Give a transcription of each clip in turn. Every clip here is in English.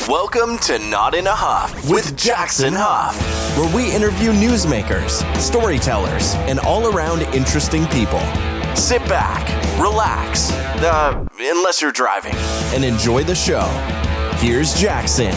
Welcome to Not in a Huff with Jackson Huff, where we interview newsmakers, storytellers, and all-around interesting people. Sit back, relax, unless you're driving, and enjoy the show. Here's Jackson.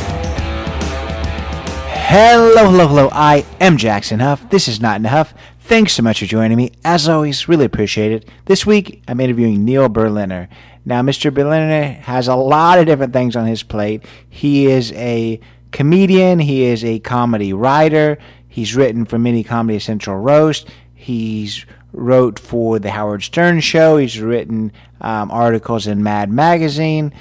Hello. I am Jackson Huff. This is Not in a Huff. Thanks so much for joining me. As always, really appreciate it. This week, I'm interviewing Neil Berliner. Now, Mr. Berliner has a lot of different things on his plate. He is a comedian. He is a comedy writer. He's written for many Comedy Central roasts. He's wrote for The Howard Stern Show. He's written articles in Mad Magazine.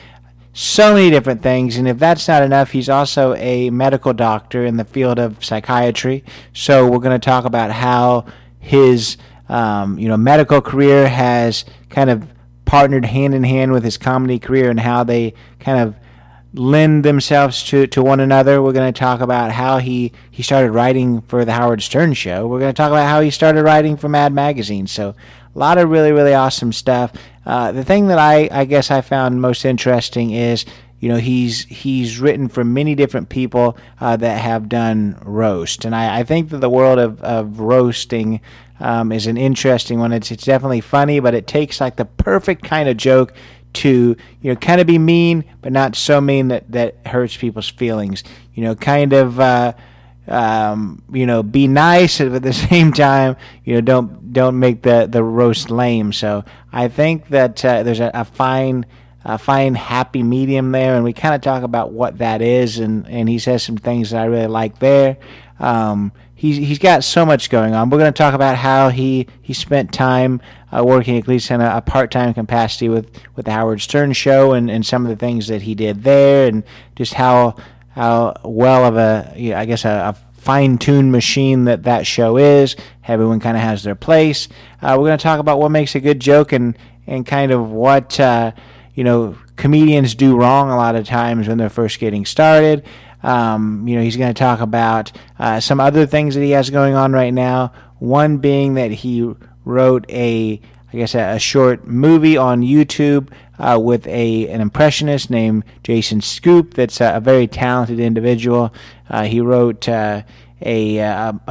So many different things. And if that's not enough, he's also a medical doctor in the field of psychiatry. So we're going to talk about how his medical career has kind of partnered hand in hand with his comedy career and how they kind of lend themselves to one another. We're going to talk about how he started writing for The Howard Stern Show. We're going to talk about how he started writing for Mad Magazine. So a lot of really, really awesome stuff. The thing that I guess I found most interesting is, he's written for many different people that have done roast. And I think that the world of roasting is an interesting one. It's definitely funny, but it takes like the perfect kind of joke to, kind of be mean, but not so mean that hurts people's feelings. Be nice, but at the same time, don't make the roast lame. So I think that there's a fine happy medium there, and we kind of talk about what that is, and he says some things that I really like there. He's got so much going on. We're going to talk about how he spent time working at least in a part-time capacity with the Howard Stern Show and some of the things that he did there, and just how well of a fine-tuned machine that show is. Everyone kind of has their place. We're going to talk about what makes a good joke and kind of what comedians do wrong a lot of times when they're first getting started. He's going to talk about some other things that he has going on right now. One being that he wrote a short movie on YouTube with an impressionist named Jason Scoop. That's a very talented individual. He wrote a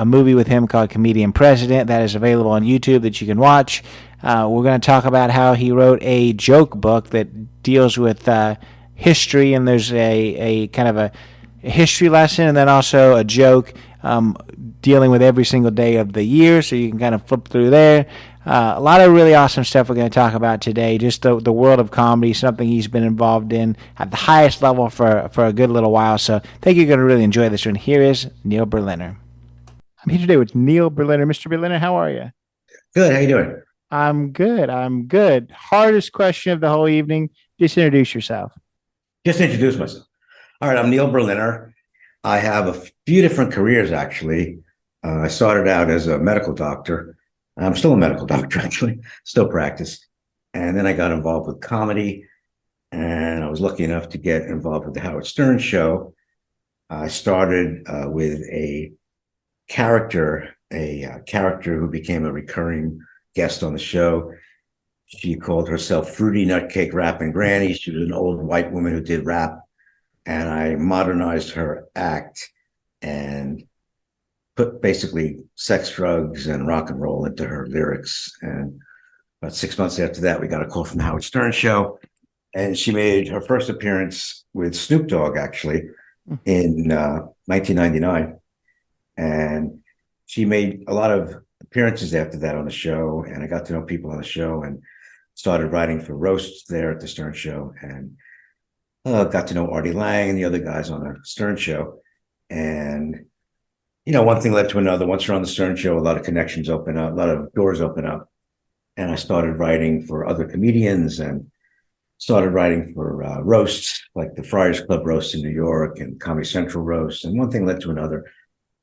movie with him called Comedian President that is available on YouTube that you can watch. We're going to talk about how he wrote a joke book that deals with history, and there's a kind of a history lesson and then also a joke dealing with every single day of the year, so you can kind of flip through there. A lot of really awesome stuff we're going to talk about today. Just the world of comedy, something he's been involved in at the highest level for a good little while. So I think you're going to really enjoy this one. Here is Neil Berliner. I'm here today with Neil Berliner. Mr. Berliner, how are you? Good. How you doing? I'm good. Hardest question of the whole evening. Just introduce yourself. Just introduce myself. All right. I'm Neil Berliner. I have a few different careers, actually. I started out as a medical doctor. I'm still a medical doctor, actually. Still practice. And then I got involved with comedy. And I was lucky enough to get involved with the Howard Stern Show. I started with a character who became a recurring guest on the show. She called herself Fruity Nutcake Rapping Granny. She was an old white woman who did rap, and I modernized her act and put basically sex, drugs, and rock and roll into her lyrics. And about 6 months after that, we got a call from the Howard Stern Show, and she made her first appearance with Snoop Dogg, actually, in 1999. And she made a lot of appearances after that on the show, and I got to know people on the show and started writing for roasts there at the Stern Show, and got to know Artie Lang and the other guys on the Stern Show. And one thing led to another. Once you're on the Stern Show, a lot of connections open up, a lot of doors open up, and I started writing for other comedians and started writing for roasts like the Friars Club roast in New York and Comedy Central roast. And one thing led to another.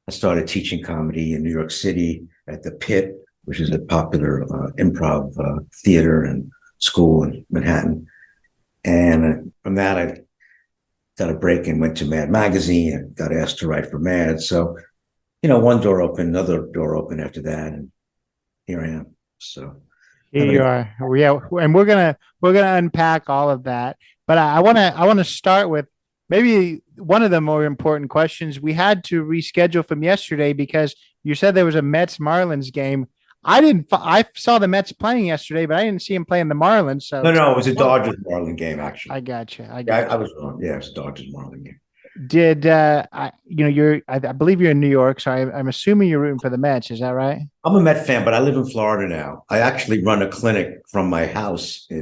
I started teaching comedy in New York City at the Pit, which is a popular improv theater and school in Manhattan. And from that, I got a break and went to Mad Magazine and got asked to write for Mad. So, one door opened, another door opened after that, and here I am. So here you are. Yeah, and we're gonna unpack all of that. But I want to start with maybe one of the more important questions. We had to reschedule from yesterday because you said there was a Mets Marlins game. I didn't. I saw the Mets playing yesterday, but I didn't see him playing the Marlins. So, No, it was a well, Dodgers Marlin game actually. I got you. I Yeah, got I you. was wrong. Yeah, it was a Dodgers Marlin game. Did I believe you're in New York, so I'm assuming you're rooting for the Mets. Is that right? I'm a Met fan, but I live in Florida now. I actually run a clinic from my house Hmm.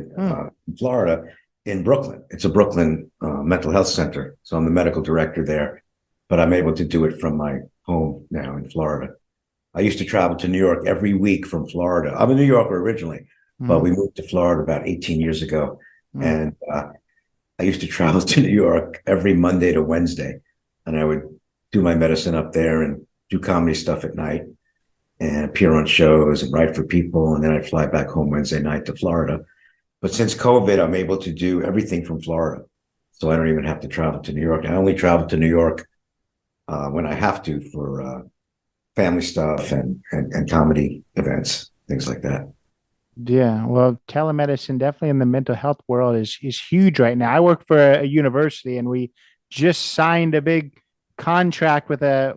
in Florida, in Brooklyn. It's a Brooklyn mental health center. So I'm the medical director there, but I'm able to do it from my home now in Florida. I used to travel to New York every week from Florida. I'm a New Yorker originally, but Hmm. we moved to Florida about 18 years ago. Hmm. And I used to travel to New York every Monday to Wednesday. And I would do my medicine up there and do comedy stuff at night and appear on shows and write for people. And then I'd fly back home Wednesday night to Florida. But since COVID, I'm able to do everything from Florida. So I don't even have to travel to New York. I only travel to New York when I have to for family stuff and comedy events, things like that. Yeah, well, telemedicine definitely in the mental health world is huge right now. I work for a university, and we just signed a big contract with a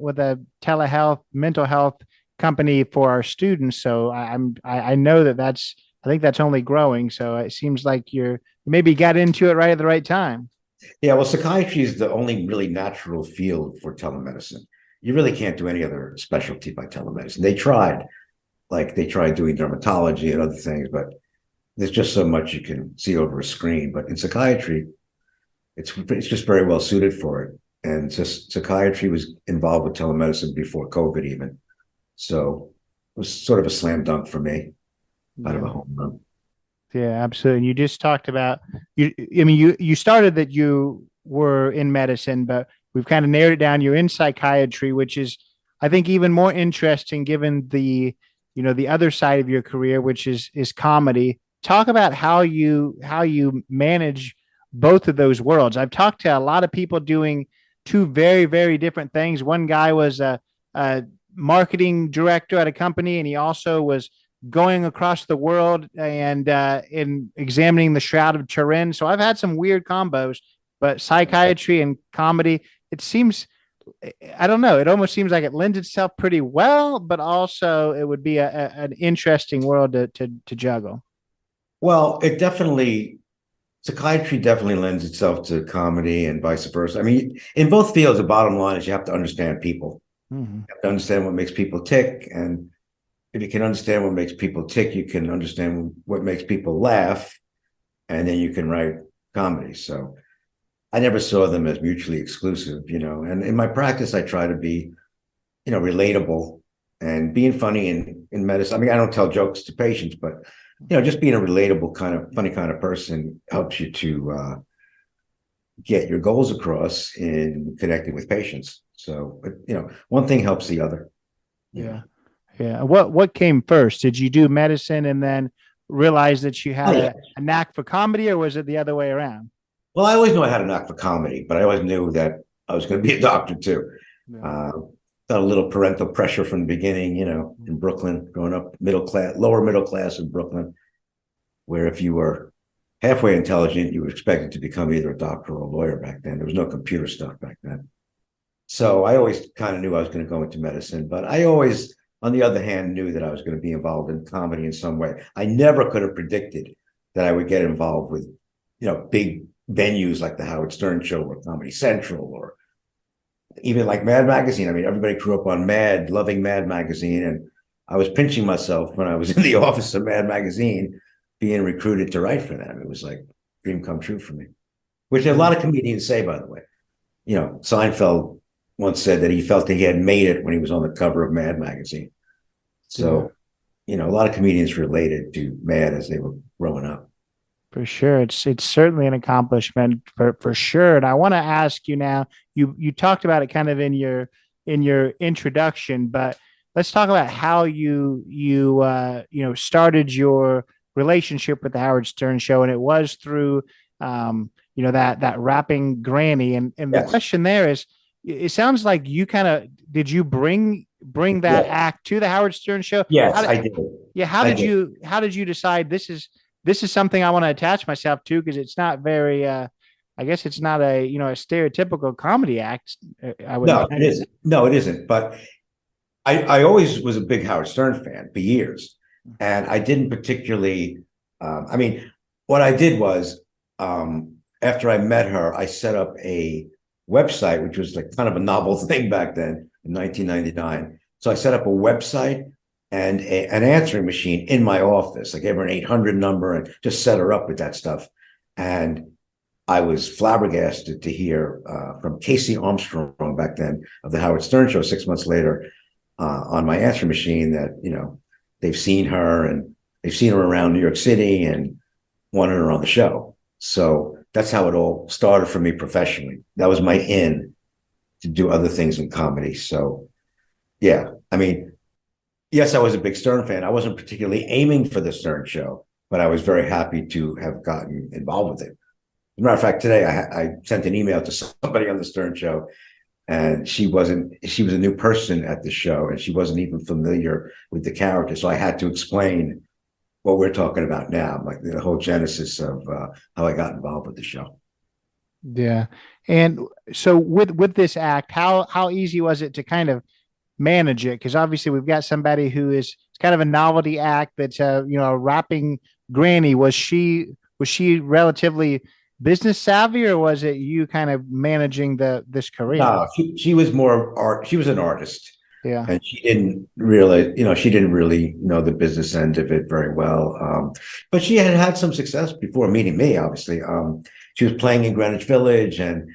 telehealth mental health company for our students. So I know that's I think that's only growing. So it seems like you maybe got into it right at the right time. Yeah, well, psychiatry is the only really natural field for telemedicine. You really can't do any other specialty by telemedicine. They tried doing dermatology and other things, but there's just so much you can see over a screen. But in psychiatry, it's just very well suited for it. And just psychiatry was involved with telemedicine before COVID even. So it was sort of a slam dunk for me, kind of a Yeah. home run. Yeah, absolutely. And you just talked about you. I mean, you started that you were in medicine, but we've kind of narrowed it down. You're in psychiatry, which is, I think, even more interesting given the other side of your career, which is comedy. Talk about how you manage both of those worlds. I've talked to a lot of people doing two very, very different things. One guy was a marketing director at a company, and he also was going across the world and in examining the Shroud of Turin. So I've had some weird combos, but psychiatry and comedy, it seems, I don't know, it almost seems like it lends itself pretty well, but also it would be an interesting world to juggle. Well, psychiatry definitely lends itself to comedy and vice versa. I mean, in both fields, the bottom line is you have to understand people. Mm-hmm. You have to understand what makes people tick. And if you can understand what makes people tick, you can understand what makes people laugh. And then you can write comedy. So I never saw them as mutually exclusive. And in my practice, I try to be, relatable and being funny in medicine. I mean, I don't tell jokes to patients, but just being a relatable kind of funny kind of person helps you to get your goals across in connecting with patients. So, one thing helps the other. You know. Yeah. Yeah. What came first? Did you do medicine and then realize that you Oh had yeah. a knack for comedy, or was it the other way around? Well, I always knew I had a knack for comedy, but I always knew that I was going to be a doctor too. Yeah. Uh, Got a little parental pressure from the beginning, in Brooklyn, growing up middle class, lower middle class in Brooklyn, where if you were halfway intelligent, you were expected to become either a doctor or a lawyer back then. There was no computer stuff back then. So I always kind of knew I was going to go into medicine, but I always, on the other hand, knew that I was going to be involved in comedy in some way. I never could have predicted that I would get involved with, big venues like the Howard Stern Show or Comedy Central or even like Mad Magazine. I mean, everybody grew up on Mad, loving Mad Magazine. And I was pinching myself when I was in the office of Mad Magazine being recruited to write for them. It was like dream come true for me, which a lot of comedians say, by the way. Seinfeld once said that he felt that he had made it when he was on the cover of Mad Magazine. Yeah. So, a lot of comedians related to Mad as they were growing up. For sure. It's certainly an accomplishment for sure. And I want to ask you now, you talked about it kind of in your introduction, but let's talk about how you started your relationship with the Howard Stern show. And it was through that rapping granny. And the Yes. question there is, it sounds like you kind of did you bring that Yes. act to the Howard Stern show? Yes, How did, I did. yeah, how I did did. you decide this is something I want to attach myself to because it's not very I guess it's not a a stereotypical comedy act. I would No, it imagine. isn't. No, it isn't. But I always was a big Howard Stern fan for years, and I didn't particularly. I mean, what I did was after I met her, I set up a website, which was like kind of a novel thing back then in 1999. So I set up a website and an answering machine in my office. I gave her an 800 number and just set her up with that stuff. And I was flabbergasted to hear from Casey Armstrong back then of the Howard Stern Show 6 months later on my answer machine that, they've seen her and they've seen her around New York City and wanted her on the show. So that's how it all started for me professionally. That was my in to do other things in comedy. So, yeah, I mean, yes, I was a big Stern fan. I wasn't particularly aiming for the Stern Show, but I was very happy to have gotten involved with it. As a matter of fact, today I sent an email to somebody on the Stern Show, and she was a new person at the show, and she wasn't even familiar with the character. So I had to explain what we're talking about now, like the whole genesis of how I got involved with the show. Yeah. And so with this act, how easy was it to kind of manage it? Because obviously we've got somebody who is it's kind of a novelty act that's a rapping granny. Was she relatively business savvy, or was it you kind of managing this career? No, she was more art. She was an artist. Yeah. And she didn't really know the business end of it very well. But she had had some success before meeting me, obviously. She was playing in Greenwich Village, and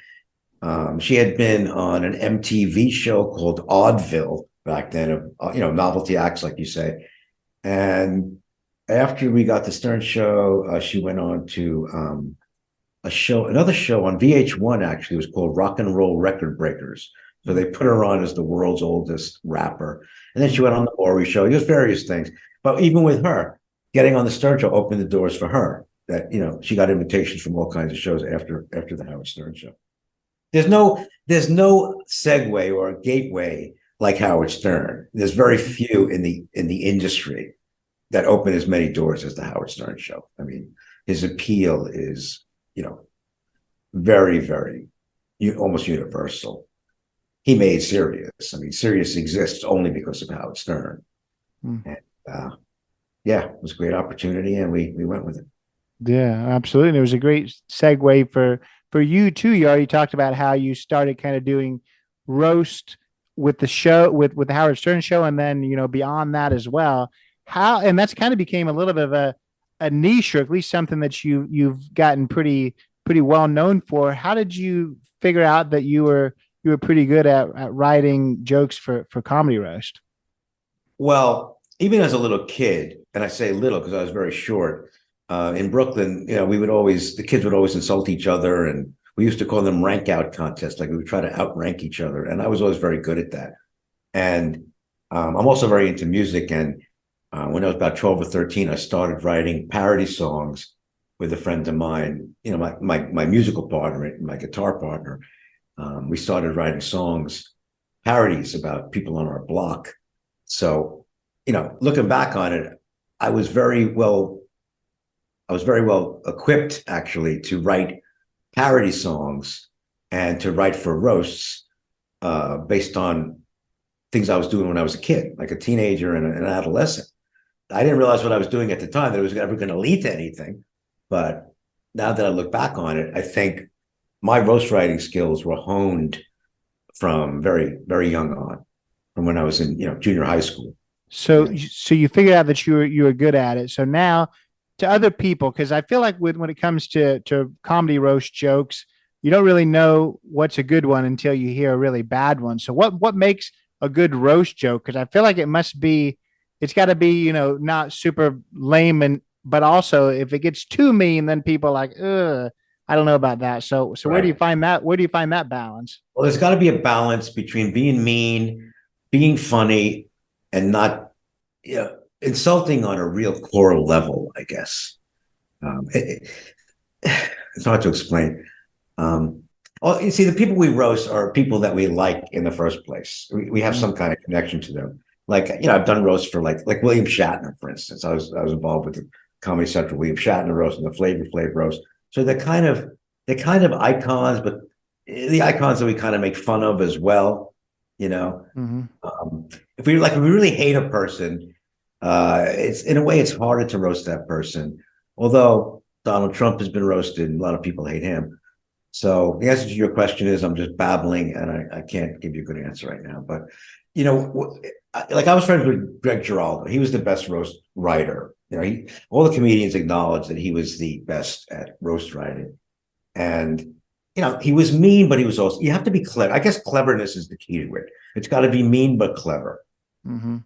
she had been on an MTV show called Oddville back then, of novelty acts, like you say. And after we got the Stern Show, she went on to another show on VH1, actually. It was called Rock and Roll Record Breakers. So they put her on as the world's oldest rapper. And then she went on the Maury Show. Just various things. But even with her, getting on the Stern Show opened the doors for her. That, she got invitations from all kinds of shows after the Howard Stern Show. There's no segue or a gateway like Howard Stern. There's very few in the industry that open as many doors as the Howard Stern Show. I mean, his appeal is, very, very almost universal. He made Sirius. I mean, Sirius exists only because of Howard Stern. And it was a great opportunity, and we went with it. Yeah, absolutely. And it was a great segue for you too. You already talked about how you started kind of doing roast with the show with the Howard Stern Show, and then beyond that as well. And that's kind of became a little bit of a niche, or at least something that you've gotten pretty well known for. How did you figure out that you were pretty good at writing jokes for comedy roast? Well, even as a little kid, and I say little because I was very short, in Brooklyn, the kids would always insult each other, and we used to call them rank out contests. Like we would try to outrank each other. And I was always very good at that. And I'm also very into music. And when I was about 12 or 13, I started writing parody songs with a friend of mine, my musical partner, my guitar partner. We started writing songs, parodies about people on our block. So, looking back on it, I was very well equipped, actually, to write parody songs and to write for roasts based on things I was doing when I was a kid, like a teenager and an adolescent. I didn't realize what I was doing at the time, that it was ever going to lead to anything. But now that I look back on it, I think my roast writing skills were honed from very, very young on, from when I was in junior high school. So you figured out that you were good at it. So now to other people, because I feel like when it comes to comedy roast jokes, you don't really know what's a good one until you hear a really bad one. So what makes a good roast joke? Because I feel like it's got to be not super lame, but also if it gets too mean, then people are like, ugh, I don't know about that. So Right. where do you find that? Where do you find that balance? Well, there's got to be a balance between being mean, being funny, and not insulting on a real core level, I guess. It's hard to explain. Well, you see, the people we roast are people that we like in the first place. We have some kind of connection to them. Like, I've done roasts for like William Shatner, for instance. I was involved with the Comedy Central William Shatner roast and the Flavor Flav roast. So they're kind of they're kind of icons, but the icons that we kind of make fun of as well. You know, Mm-hmm. if we really hate a person, it's in a way it's harder to roast that person. Although Donald Trump has been roasted, and a lot of people hate him. So the answer to your question is I'm just babbling, and I can't give you a good answer right now. But you know, like I was friends with Greg Giraldo. He was the best roast writer. You know, all the comedians acknowledged that he was the best at roast writing, and you know, he was mean, but he was also, you have to be clever. I guess cleverness is the key to it. It's got to be mean but clever. Mm-hmm.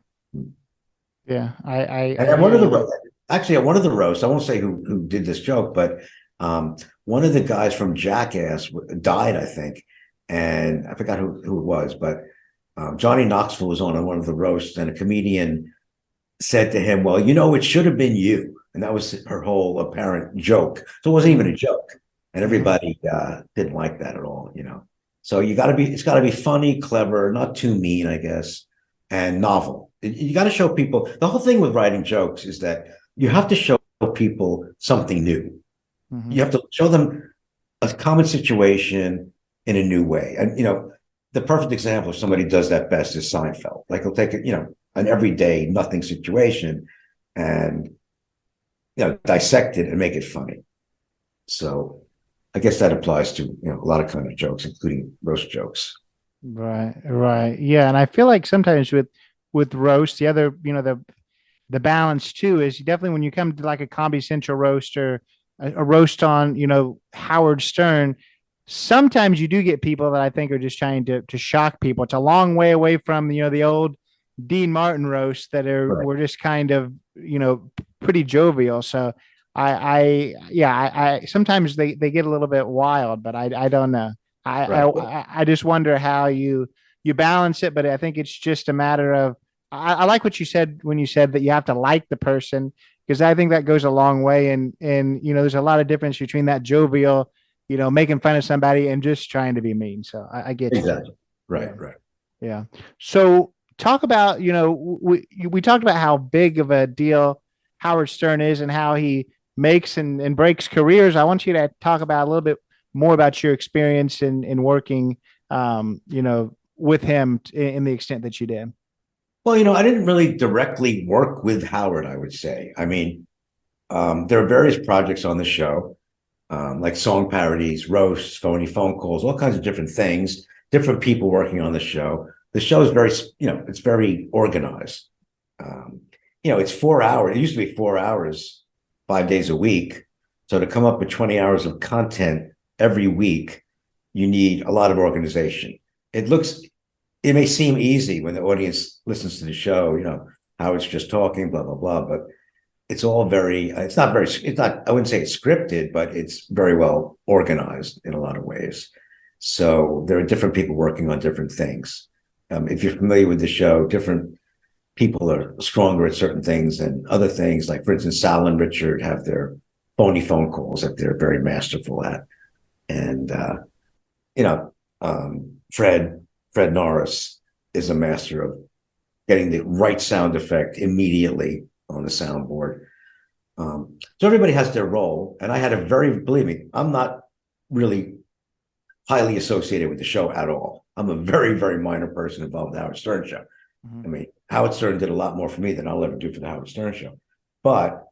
Yeah, And I at hear one of you. actually at one of the roasts, I won't say who did this joke, but one of the guys from Jackass died, I think, and I forgot who it was, but Johnny Knoxville was on one of the roasts, and a comedian said to him, "Well, you know, it should have been you," and that was her whole apparent joke. So it wasn't even a joke, and Mm-hmm. everybody didn't like that at all, you know. So it's got to be funny, clever, not too mean, I guess, and novel. You got to show people. The whole thing with writing jokes is that you have to show people something new. Mm-hmm. You have to show them a common situation in a new way. And, you know, the perfect example of somebody does that best is Seinfeld. Like he'll take it, you know, an everyday nothing situation and, you know, dissect it and make it funny. So I guess that applies to, you know, a lot of kind of jokes, including roast jokes. Right, right. Yeah, and I feel like sometimes with roast, the other, the balance too is definitely when you come to like a Comedy Central roast or a roast on, Howard Stern, sometimes you do get people that I think are just trying to shock people. It's a long way away from, the old Dean Martin roast that Right. were just kind of, pretty jovial. So I sometimes they get a little bit wild, but I don't know. Right. I just wonder how you balance it, but I think it's just a matter of I like what you said when you said that you have to like the person because I think that goes a long way. And there's a lot of difference between that jovial, making fun of somebody and just trying to be mean. So I get you. Exactly. Yeah, Right. Right. yeah. So talk about we talked about how big of a deal Howard Stern is and how he makes and breaks careers. I want you to talk about a little bit more about your experience in working, with him in the extent that you did. Well, you know, I didn't really directly work with Howard, I would say. I mean, there are various projects on the show, like song parodies, roasts, phony phone calls, all kinds of different things, different people working on the show. The show is very, it's very organized. Um, it's 4 hours. It used to be 4 hours, 5 days a week. So to come up with 20 hours of content every week, you need a lot of organization. It may seem easy when the audience listens to the show, how it's just talking, blah, blah, blah. But it's not, I wouldn't say it's scripted, but it's very well organized in a lot of ways. So there are different people working on different things. If you're familiar with the show, different people are stronger at certain things than other things. Like, for instance, Sal and Richard have their phony phone calls that they're very masterful at. And, Fred Norris is a master of getting the right sound effect immediately on the soundboard. So everybody has their role. And I had believe me, I'm not really highly associated with the show at all. I'm a very, very minor person involved in the Howard Stern show. Mm-hmm. I mean, Howard Stern did a lot more for me than I'll ever do for the Howard Stern show. But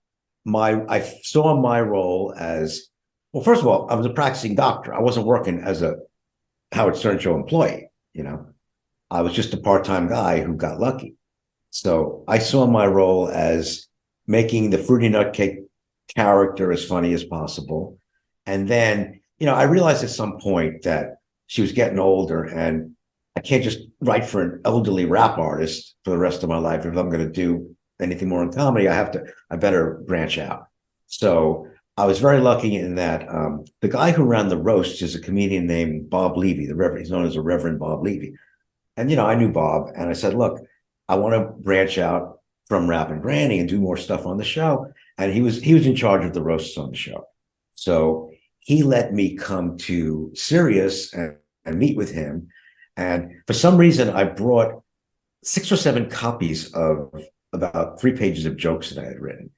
I saw my role as, well, first of all, I was a practicing doctor. I wasn't working as a Howard Stern show employee. I was just a part-time guy who got lucky. So I saw my role as making the Fruity Nut Cake character as funny as possible. And then, I realized at some point that she was getting older and I can't just write for an elderly rap artist for the rest of my life. If I'm going to do anything more in comedy, I better branch out. So I was very lucky in that the guy who ran the roast is a comedian named Bob Levy, he's known as the Reverend Bob Levy. And, I knew Bob and I said, look, I want to branch out from Rap and Granny and do more stuff on the show. And he was in charge of the roasts on the show. So he let me come to Sirius and meet with him. And for some reason, I brought 6 or 7 copies of about 3 pages of jokes that I had written.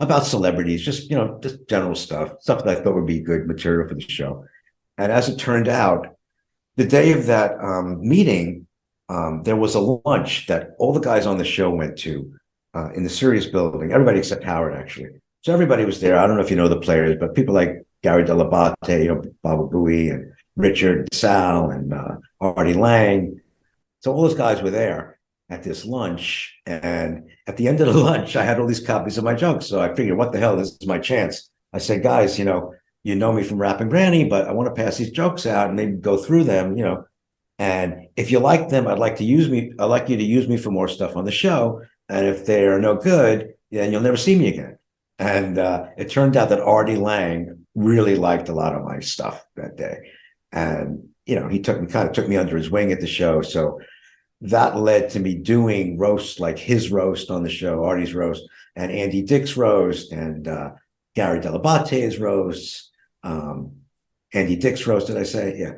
about celebrities, just general stuff that I thought would be good material for the show. And as it turned out, the day of that meeting, there was a lunch that all the guys on the show went to in the Sirius building, everybody except Howard, actually. So everybody was there. I don't know if you know the players, but people like Gary Dell'Abate, Baba Booey, and Richard Sal, and Artie Lang. So all those guys were there at this lunch. And at the end of the lunch, I had all these copies of my jokes. So I figured, what the hell, this is my chance. I said, guys, you know me from Rapping Granny, but I want to pass these jokes out and maybe go through them, And if you like them, I'd like you to use me for more stuff on the show. And if they are no good, then you'll never see me again. And it turned out that Artie Lang really liked a lot of my stuff that day. And, he kind of took me under his wing at the show. So that led to me doing roasts like his roast on the show, Artie's roast, and Andy Dick's roast, and Gary Dell'Abate's roast, Andy Dick's roast, did I say? Yeah.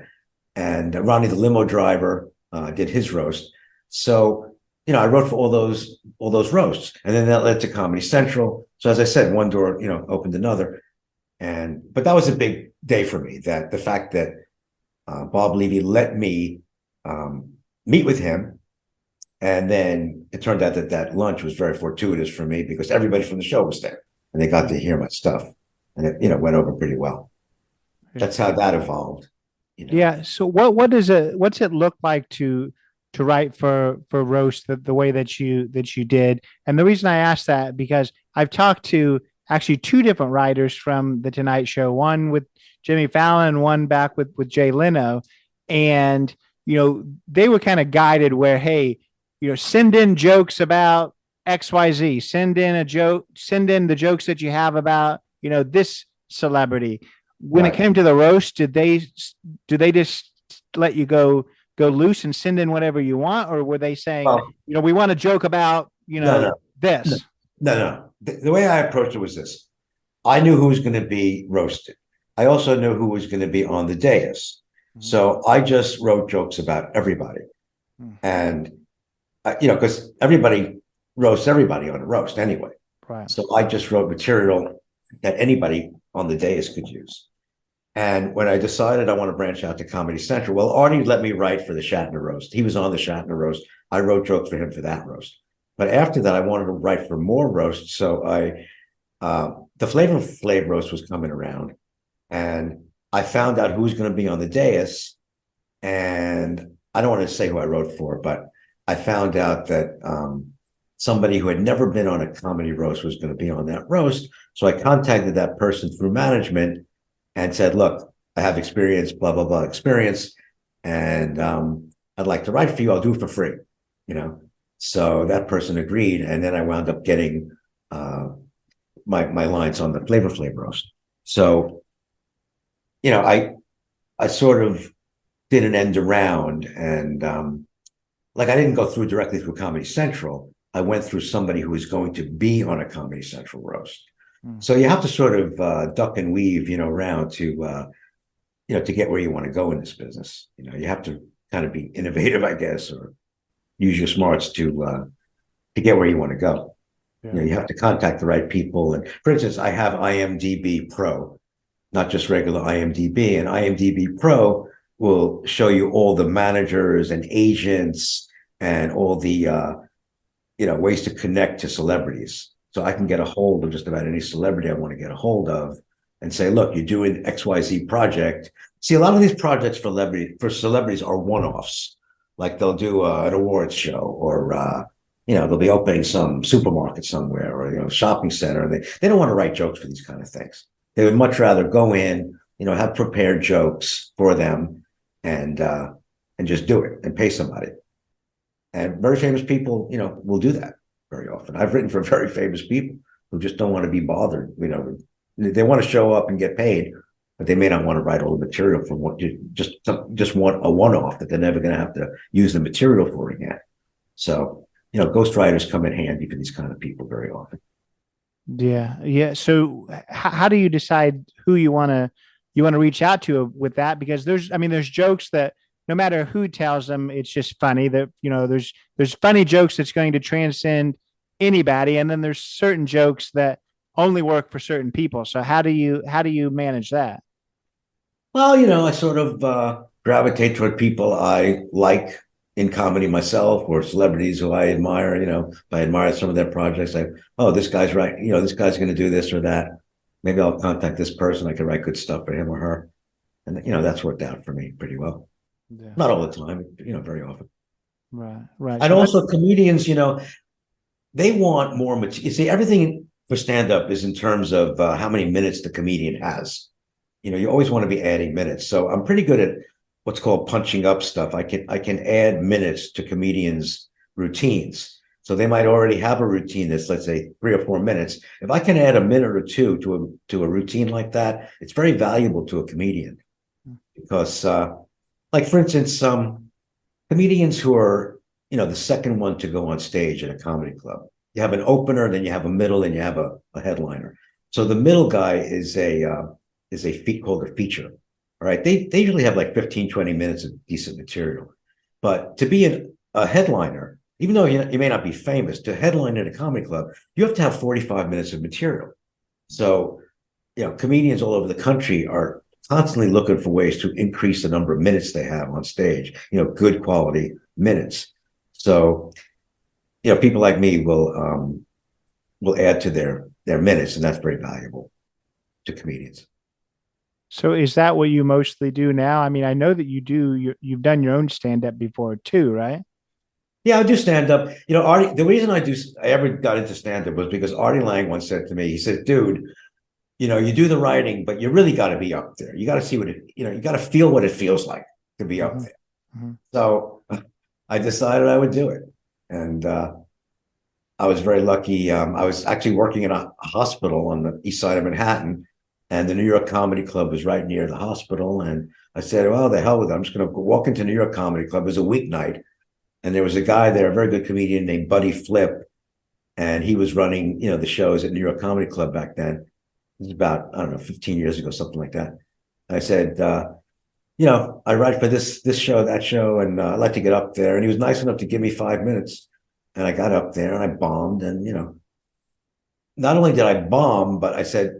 And Ronnie the limo driver did his roast. So, I wrote for all those roasts, and then that led to Comedy Central. So as I said, one door, opened another. But that was a big day for me, that the fact that Bob Levy let me meet with him. And then it turned out that lunch was very fortuitous for me because everybody from the show was there and they got to hear my stuff, and it, went over pretty well. That's how that evolved. Yeah. So what's it look like to write for roast the way that you did? And the reason I asked that, because I've talked to actually two different writers from the Tonight Show, one with Jimmy Fallon, one back with Jay Leno. And, they were kind of guided where, hey, send in jokes about XYZ, send in the jokes that you have about, this celebrity. When It came to the roast, do they just let you go loose and send in whatever you want? Or were they saying, we want to joke about, this? No. The way I approached it was this. I knew who was going to be roasted. I also knew who was going to be on the dais. Mm-hmm. So I just wrote jokes about everybody. Mm-hmm. And, because everybody roasts everybody on a roast anyway. Right. So I just wrote material that anybody on the dais could use. And when I decided I want to branch out to Comedy Central, well, Artie let me write for the Shatner roast. He was on the Shatner roast. I wrote jokes for him for that roast. But after that, I wanted to write for more roasts. So the Flavor Flav roast was coming around, and I found out who was going to be on the dais. And I don't want to say who I wrote for, but I found out that somebody who had never been on a comedy roast was going to be on that roast. So I contacted that person through management and said, look, I have experience, blah, blah, blah, experience. And I'd like to write for you. I'll do it for free, So that person agreed. And then I wound up getting my lines on the Flavor Flav roast. So, I sort of did an end around, and I didn't go directly through Comedy Central. I went through somebody who was going to be on a Comedy Central roast. So you have to sort of duck and weave, around to get where you want to go in this business. You have to kind of be innovative, I guess, or use your smarts to get where you want to go. Yeah. You have to contact the right people. And for instance, I have IMDb Pro, not just regular IMDb. And IMDb Pro will show you all the managers and agents and all the ways to connect to celebrities. So I can get a hold of just about any celebrity I want to get a hold of and say, look, you're doing XYZ project. See, a lot of these projects for celebrities are one-offs. Like they'll do an awards show, or they'll be opening some supermarket somewhere, or shopping center. They don't want to write jokes for these kind of things. They would much rather go in, have prepared jokes for them, and just do it and pay somebody. And very famous people, will do that very often. I've written for very famous people who just don't want to be bothered. They want to show up and get paid, but they may not want to write all the material from what you just want a one-off that they're never going to have to use the material for again. So, ghostwriters come in handy for these kind of people very often. Yeah. So how do you decide who you want to reach out to with that? Because there's jokes that no matter who tells them, it's just funny. That there's funny jokes that's going to transcend anybody, and then there's certain jokes that only work for certain people. So how do you manage that? Well, I sort of gravitate toward people I like in comedy myself, or celebrities who I admire. If I admire some of their projects, like, oh, this guy's right. This guy's going to do this or that. Maybe I'll contact this person. I can write good stuff for him or her, and that's worked out for me pretty well. Yeah. Not all the time, very often. Right. Right. And So also comedians, they want more material. You see, everything for stand-up is in terms of how many minutes the comedian has. You always want to be adding minutes. So I'm pretty good at what's called punching up stuff. I can add minutes to comedians' routines. So they might already have a routine that's, let's say, 3 or 4 minutes. If I can add a minute or two to a routine like that, it's very valuable to a comedian, because like, for instance, comedians who are, the second one to go on stage at a comedy club. You have an opener, then you have a middle, and you have a headliner. So the middle guy is a feat called a feature. All right. They usually have like 15, 20 minutes of decent material. But to be a headliner, even though you may not be famous, to headline at a comedy club, you have to have 45 minutes of material. So, comedians all over the country are constantly looking for ways to increase the number of minutes they have on stage, good quality minutes. So, people like me will add to their minutes, and that's very valuable to comedians. so is that what you mostly do now? I mean, I know that you've done your own stand up before too, right? Yeah, I do stand up. Artie, the reason I ever got into stand up was because Artie Lang once said to me, he said, dude, you do the writing, but you really got to be up there. You got to see you got to feel what it feels like to be up there. Mm-hmm. So I decided I would do it. And I was very lucky. I was actually working in a hospital on the east side of Manhattan, and the New York Comedy Club was right near the hospital. And I said, well, the hell with it. I'm just going to walk into New York Comedy Club. It was a weeknight. And there was a guy there, a very good comedian named Buddy Flip. And he was running, the shows at New York Comedy Club back then. It was about, I don't know, 15 years ago, something like that. And I said, I write for this show, that show, and I'd like to get up there. And he was nice enough to give me 5 minutes. And I got up there and I bombed. And, not only did I bomb, but I said,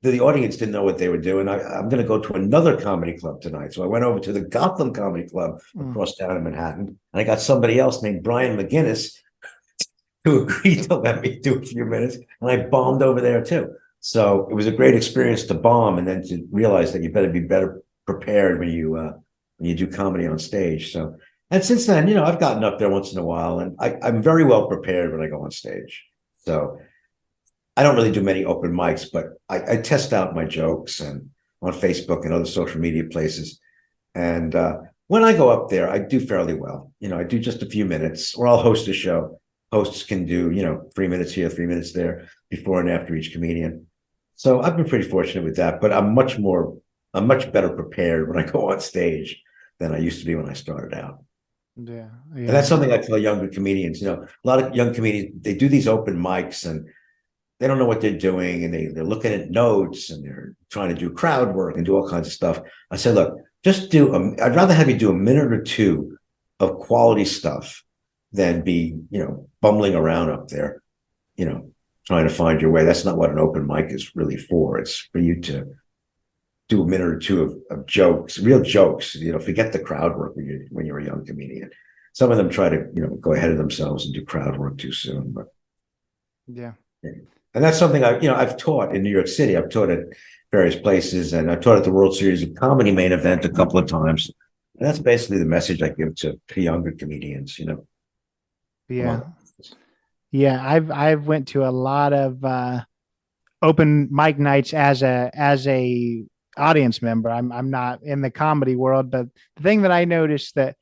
the audience didn't know what they were doing. I'm going to go to another comedy club tonight. So I went over to the Gotham Comedy Club across town in Manhattan. And I got somebody else named Brian McGinnis who agreed to let me do a few minutes. And I bombed over there too. So it was a great experience to bomb, and then to realize that you better be better prepared when you do comedy on stage. So, and since then, I've gotten up there once in a while, and I'm very well prepared when I go on stage. So I don't really do many open mics, but I test out my jokes and on Facebook and other social media places. And when I go up there, I do fairly well. I do just a few minutes, or I'll host a show. Hosts can do, 3 minutes here, 3 minutes there, before and after each comedian. So I've been pretty fortunate with that, but I'm much better prepared when I go on stage than I used to be when I started out. Yeah. And that's something I tell younger comedians. A lot of young comedians, they do these open mics and they don't know what they're doing, and they're looking at notes and they're trying to do crowd work and do all kinds of stuff. I said, look, I'd rather have you do a minute or two of quality stuff than be, bumbling around up there, trying to find your way. That's not what an open mic is really for. It's for you to do a minute or two of jokes, real jokes, forget the crowd work when you're a young comedian. Some of them try to, go ahead of themselves and do crowd work too soon, but yeah. And that's something I've taught in New York City. I've taught at various places, and I've taught at the World Series of Comedy main event a couple of times. And that's basically the message I give to younger comedians, Yeah. Yeah. I've went to a lot of open mic nights as a audience member. I'm not in the comedy world, but the thing that I noticed that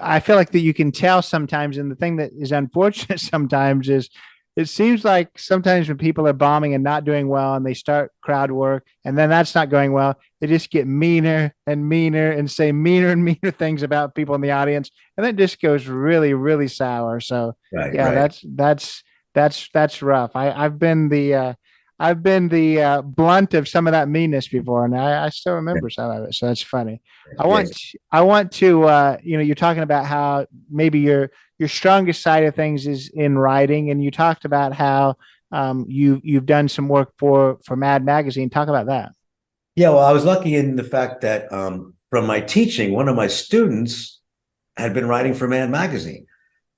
I feel like that you can tell sometimes, and the thing that is unfortunate sometimes is it seems like sometimes when people are bombing and not doing well and they start crowd work and then that's not going well, they just get meaner and meaner and say meaner and meaner things about people in the audience. And that just goes really, really sour. So right. that's rough. I've been the blunt of some of that meanness before, and I still remember some of it. So that's funny. I want to, you're talking about how maybe your strongest side of things is in writing, and you talked about how you've done some work for Mad Magazine. Talk about that. Yeah, well, I was lucky in the fact that from my teaching, one of my students had been writing for Mad Magazine.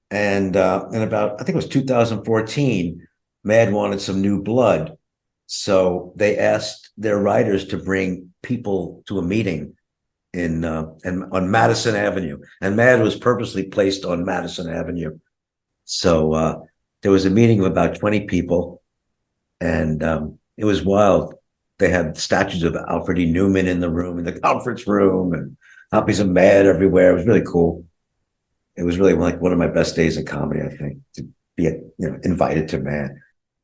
And in about, I think it was 2014, Mad wanted some new blood. So they asked their writers to bring people to a meeting on Madison Avenue. And Mad was purposely placed on Madison Avenue. So there was a meeting of about 20 people, and it was wild. They had statues of Alfred E. Newman in the room, in the conference room, and copies of Mad everywhere. It was really cool. It was really like one of my best days in comedy, I think, to be invited to Mad.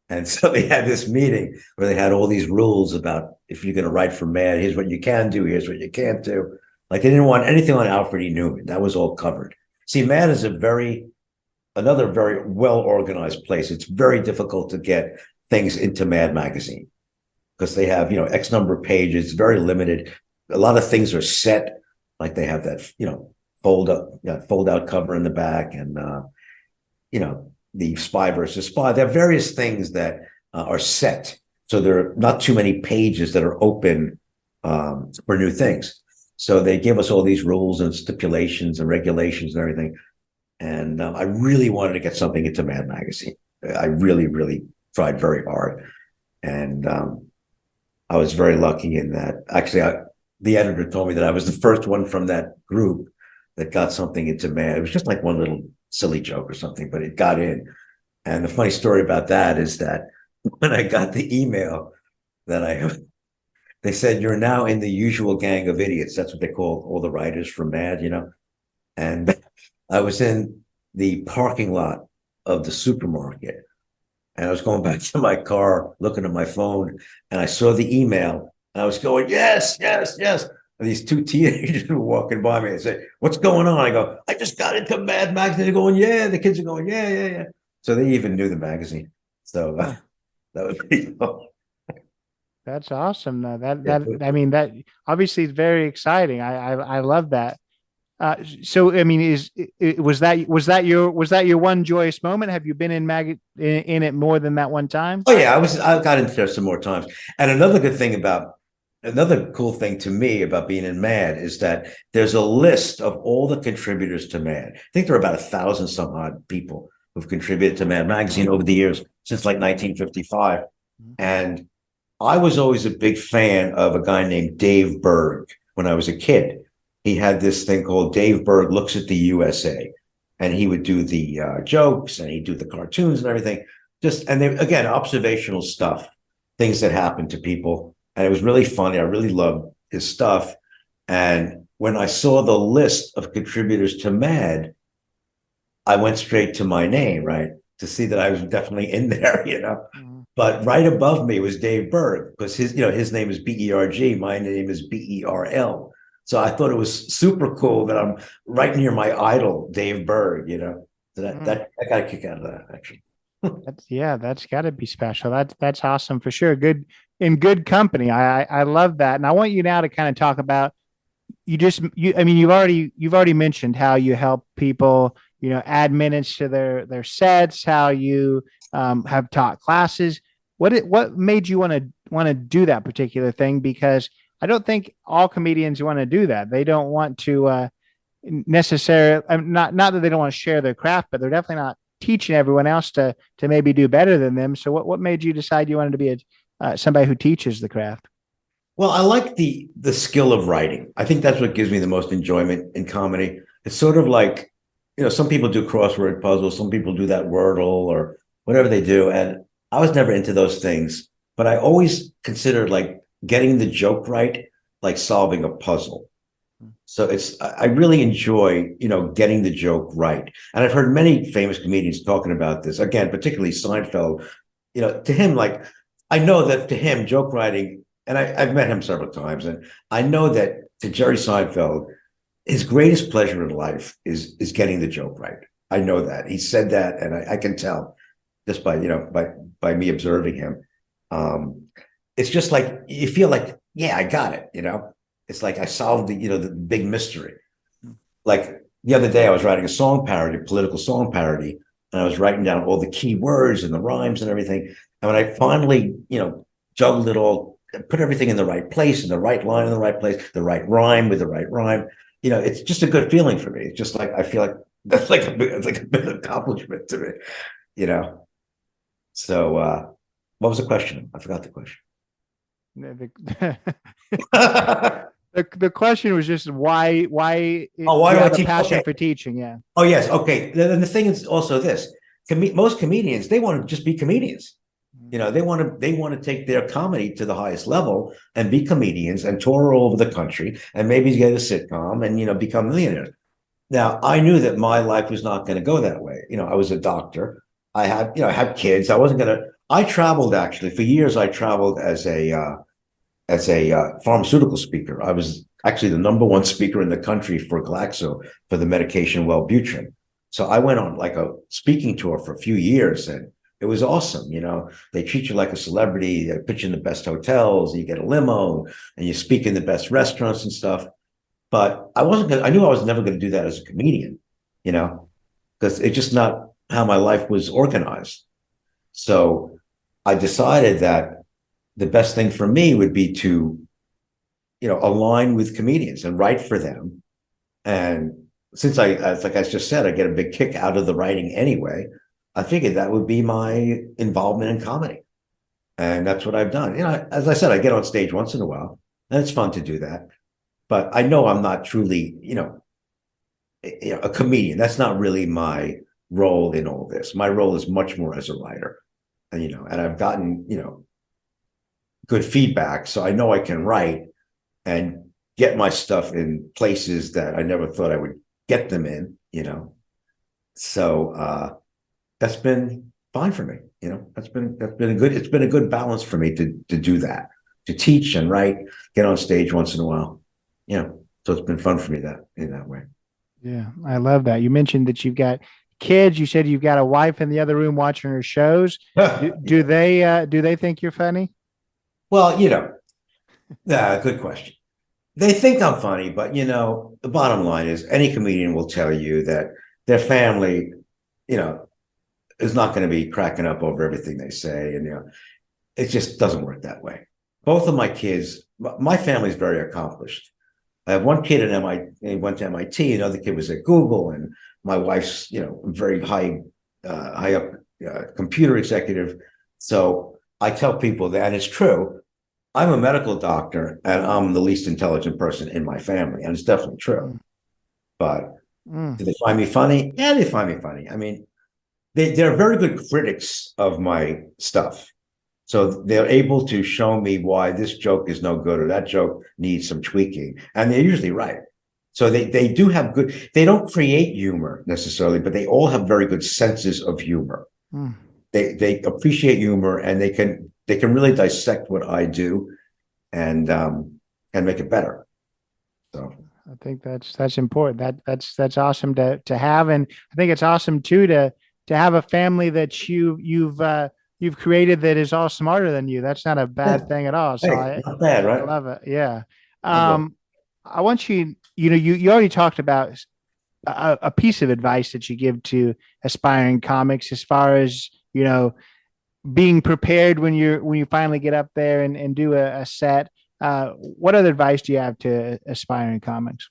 And so they had this meeting where they had all these rules about if you're going to write for Mad, here's what you can do, here's what you can't do. Like they didn't want anything on Alfred E. Newman. That was all covered. See, Mad is another very well-organized place. It's very difficult to get things into Mad Magazine because they have, X number of pages, very limited. A lot of things are set, like they have that, fold out cover in the back, and the Spy versus Spy. There are various things that are set, so there are not too many pages that are open for new things. So they give us all these rules and stipulations and regulations and everything. And I really wanted to get something into Mad Magazine. I really, really tried very hard, and I was very lucky in that. Actually, the editor told me that I was the first one from that group that got something into Mad. It was just like one little silly joke or something, but it got in. And the funny story about that is that when I got the email that they said, "You're now in the usual gang of idiots." That's what they call all the writers from Mad, And I was in the parking lot of the supermarket, and I was going back to my car, looking at my phone, and I saw the email, and I was going, "Yes, yes, yes." And these two teenagers were walking by me and say, "What's going on?" I go, "I just got into Mad Magazine." They're going, "Yeah." The kids are going, "Yeah, yeah, yeah." So they even knew the magazine. So that was pretty cool. That's awesome. That obviously is very exciting. I love that. So I mean, was that your one joyous moment? Have you been in it more than that one time? Oh yeah, I got into there some more times. And another cool thing to me about being in Mad is that there's a list of all the contributors to Mad. I think there are about 1,000 some odd people who've contributed to Mad Magazine over the years since like 1955. And I was always a big fan of a guy named Dave Berg when I was a kid. He had this thing called Dave Berg Looks at the USA, and he would do the jokes, and he'd do the cartoons and everything. And they, again, observational stuff, things that happened to people. And it was really funny. I really loved his stuff. And when I saw the list of contributors to Mad, I went straight to my name, right, to see that I was definitely in there, Mm-hmm. But right above me was Dave Berg, because his name is Berg, my name is Berl. So I thought it was super cool that I'm right near my idol, Dave Berg, So that I got a kick out of that, actually. That's got to be special. That's awesome for sure. Good, in good company. I love that. And I want you now to kind of talk about you've already mentioned how you help people, add minutes to their sets, how you have taught classes. What made you want to do that particular thing? Because I don't think all comedians want to do that. They don't want to necessarily, not that they don't want to share their craft, but they're definitely not teaching everyone else to maybe do better than them. So what made you decide you wanted to be somebody who teaches the craft? Well, I like the skill of writing. I think that's what gives me the most enjoyment in comedy. It's sort of like, some people do crossword puzzles, some people do that Wordle or whatever they do. And I was never into those things, but I always considered like getting the joke right, like solving a puzzle. So I really enjoy, getting the joke right. And I've heard many famous comedians talking about this, again, particularly Seinfeld, to him, like, I know that to him, joke writing, and I've met him several times, and I know that to Jerry Seinfeld, his greatest pleasure in life is getting the joke right. I know that. He said that, and I can tell just by me observing him. It's just like, you feel like, yeah, I got it, It's like I solved the big mystery. Like the other day I was writing a song parody, political song parody, and I was writing down all the key words and the rhymes and everything. And when I finally, juggled it all, put everything in the right place, in the right line in the right place, the right rhyme with the right rhyme, it's just a good feeling for me. It's just like I feel like that's like it's like a big accomplishment to me, you know. So what was the question? I forgot the question. The question was just why Oh, why you do I have a teach? passion Okay. for teaching? Yeah. Oh, yes. Okay. Then the thing is also this: most comedians, they want to just be comedians. They want to take their comedy to the highest level and be comedians and tour all over the country and maybe get a sitcom and become millionaires. Now, I knew that my life was not going to go that way. I was a doctor. I had kids. I wasn't going to. I traveled actually for years. I traveled as a pharmaceutical speaker. I was actually the number one speaker in the country for Glaxo for the medication Wellbutrin. So I went on like a speaking tour for a few years, and it was awesome. They treat you like a celebrity. They put you in the best hotels. You get a limo, and you speak in the best restaurants and stuff. But I knew I was never going to do that as a comedian, because it's just not how my life was organized. So I decided that the best thing for me would be to, align with comedians and write for them. And since like I just said, I get a big kick out of the writing anyway, I figured that would be my involvement in comedy. And that's what I've done. As I said, I get on stage once in a while, and it's fun to do that. But I know I'm not truly, a comedian. That's not really my role in all this. My role is much more as a writer. And I've gotten, good feedback. So I know I can write and get my stuff in places that I never thought I would get them in, So that's been fine for me. It's been a good balance for me to do that, to teach and write, get on stage once in a while. So it's been fun for me in that way. Yeah, I love that. You mentioned that you've got kids. You said you've got a wife in the other room watching her shows. Do they think you're funny? Well, good question. They think I'm funny, but the bottom line is any comedian will tell you that their family, is not going to be cracking up over everything they say. And, it just doesn't work that way. Both of my kids, my family's very accomplished. I have one kid at MIT, he went to MIT, another kid was at Google, and my wife's, very high up computer executive. So I tell people that, and it's true, I'm a medical doctor and I'm the least intelligent person in my family. And it's definitely true. But do they find me funny? Yeah, they find me funny. I mean, they're very good critics of my stuff. So they're able to show me why this joke is no good or that joke needs some tweaking. And they're usually right. So they do have good, they don't create humor necessarily, but they all have very good senses of humor. They appreciate humor, and they can really dissect what I do and make it better. So I think that's important. That's awesome to have, and I think it's awesome too to have a family that you've created that is all smarter than you. That's not a bad thing at all. So not bad, right? I love it. Yeah. I want you already talked about a piece of advice that you give to aspiring comics as far as, being prepared when you finally get up there and do a set. What other advice do you have to aspiring comics?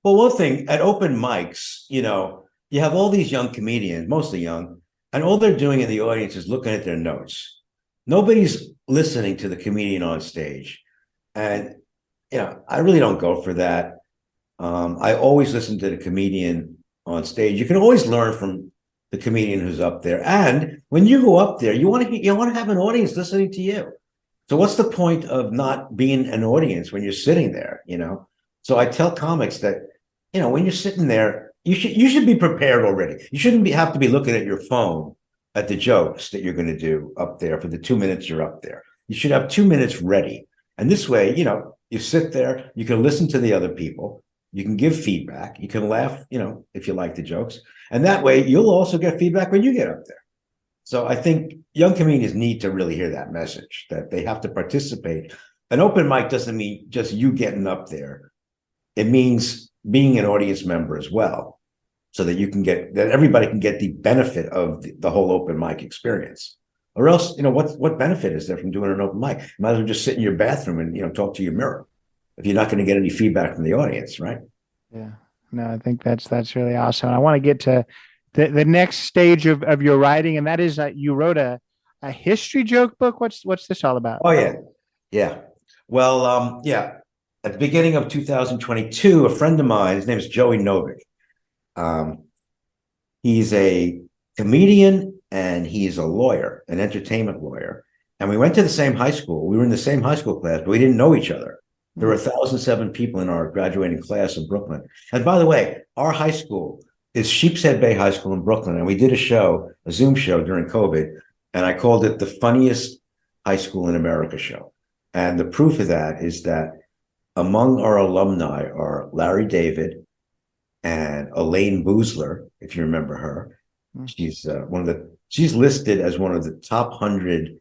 Well, one thing at open mics, you have all these young comedians, mostly young, and all they're doing in the audience is looking at their notes. Nobody's listening to the comedian on stage. And, I really don't go for that. I always listen to the comedian on stage. You can always learn from the comedian who's up there. And when you go up there, you want to have an audience listening to you. So what's the point of not being an audience when you're sitting there, So I tell comics that, when you're sitting there, you should be prepared already. You shouldn't have to be looking at your phone at the jokes that you're going to do up there for the 2 minutes you're up there. You should have 2 minutes ready. And this way, you sit there, you can listen to the other people, you can give feedback, you can laugh, if you like the jokes. And that way you'll also get feedback when you get up there. So I think young comedians need to really hear that message, that they have to participate. An open mic doesn't mean just you getting up there. It means being an audience member as well. so that that everybody can get the benefit of the whole open mic experience. Or else, what benefit is there from doing an open mic? You might as well just sit in your bathroom and, talk to your mirror if you're not going to get any feedback from the audience, right? Yeah. No, I think that's really awesome. And I want to get to the next stage of your writing, and that is that you wrote a history joke book. What's this all about? Oh, yeah. Yeah. Well, yeah. At the beginning of 2022, a friend of mine, his name is Joey Novick. He's a comedian and he's a lawyer, an entertainment lawyer. And we went to the same high school. We were in the same high school class, but we didn't know each other. There were 1,007 people in our graduating class in Brooklyn. And by the way, our high school is Sheepshead Bay High School in Brooklyn. And we did a Zoom show during COVID. And I called it the funniest high school in America show. And the proof of that is that among our alumni are Larry David and Elaine Boozler, if you remember her. She's she's listed as one of the top 100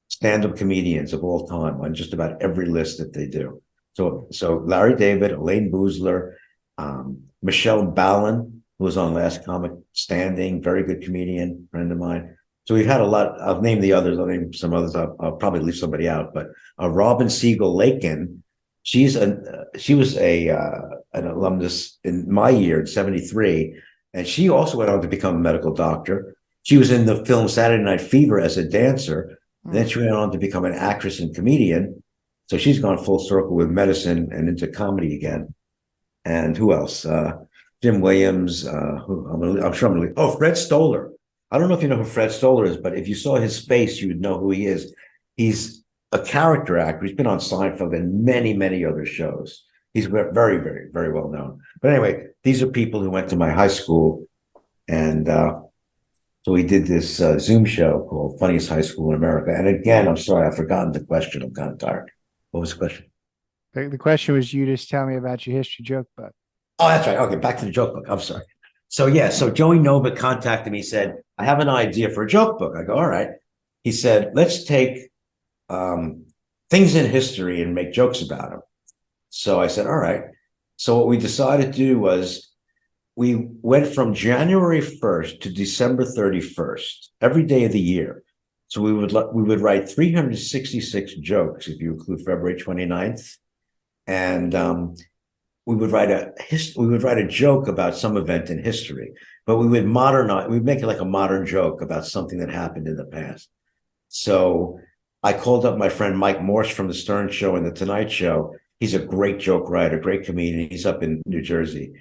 stand-up comedians of all time on just about every list that they do. So Larry David, Elaine Boozler, Michelle Ballin, who was on Last Comic Standing, very good comedian, friend of mine. So we've had a lot. I'll name the others. I'll name some others. I'll probably leave somebody out. But Robin Siegel Lakin, she was an alumnus in my year in '73, and she also went on to become a medical doctor. She was in the film Saturday Night Fever as a dancer. Then she went on to become an actress and comedian. So she's gone full circle with medicine and into comedy again. And who else? Jim Williams. Fred Stoller. I don't know if you know who Fred Stoller is, but if you saw his face, you would know who he is. He's a character actor. He's been on Seinfeld and many, many other shows. He's very, very, very well known. But anyway, these are people who went to my high school. And so we did this Zoom show called Funniest High School in America. And again, I'm sorry, I've forgotten the question. I'm kind of tired. What was the question? The question was you just tell me about your history joke book. Oh, that's right. Okay, back to the joke book. I'm sorry. So Joey Novick contacted me, said, I have an idea for a joke book. I go, all right. He said, let's take things in history and make jokes about them. So I said, all right. So what we decided to do was we went from January 1st to December 31st, every day of the year. So we would write 366 jokes if you include February 29th. And we would write a joke about some event in history, but we'd make it like a modern joke about something that happened in the past. So I called up my friend Mike Morse from the Stern Show and the Tonight Show. He's a great joke writer, great comedian. He's up in New Jersey.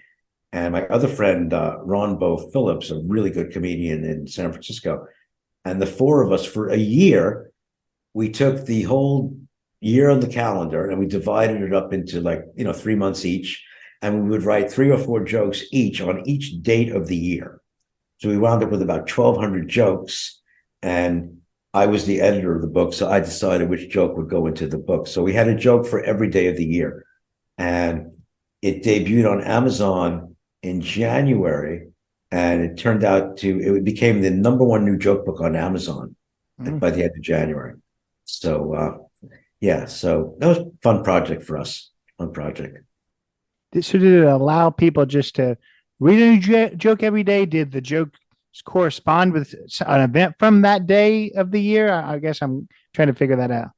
And my other friend, Ron Bo Phillips, a really good comedian in San Francisco. And the four of us, for a year, we took the whole year on the calendar and we divided it up into 3 months each. And we would write 3 or 4 jokes each on each date of the year. So we wound up with about 1,200 jokes. And I was the editor of the book, so I decided which joke would go into the book. So we had a joke for every day of the year. And it debuted on Amazon in January. And it became the #1 new joke book on Amazon by the end of January. So, so that was a fun project for us. Fun project. So did it allow people just to read a new joke every day? Did the joke correspond with an event from that day of the year? I guess I'm trying to figure that out.